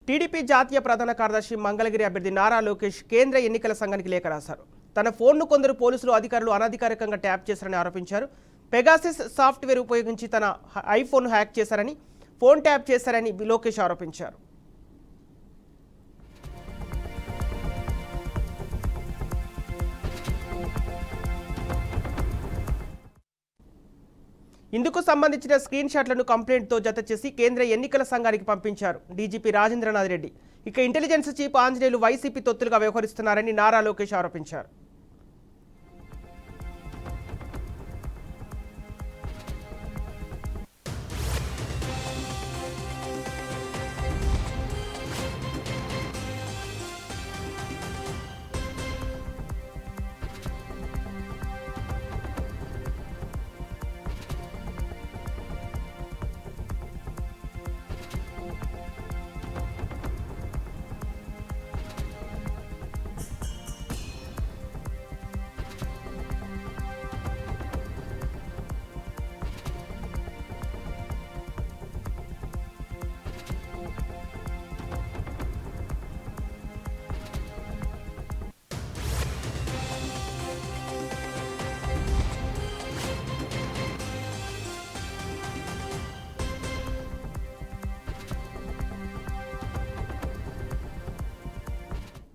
TDP జాతీయ ప్రధాన కార్యదర్శి మంగళగిరి అభ్యర్థి నారా లోకేష్ కేంద్ర ఎన్నికల సంఘానికి లేఖ రాశారు. తన ఫోన్ను కొందరు పోలీసులు అధికారులు అనధికారికంగా ట్యాప్ చేశారని ఆరోపించారు. పెగాసిస్ సాఫ్ట్వేర్ ఉపయోగించి తన ఐఫోన్ హ్యాక్ చేశారని, ఫోన్ ట్యాప్ చేశారని లోకేష్ ఆరోపించారు. ఇందుకు సంబంధించిన స్క్రీన్ షాట్లను కంప్లైంట్తో జత చేసి కేంద్ర ఎన్నికల సంఘానికి పంపించారు డీజీపీ రాజేంద్రనాథ్ రెడ్డి. ఇక ఇంటెలిజెన్స్ చీఫ్ ఆంజనేయులు వైసీపీ తొత్తులుగా వ్యవహరిస్తున్నారని నారా లోకేష్ ఆరోపించారు.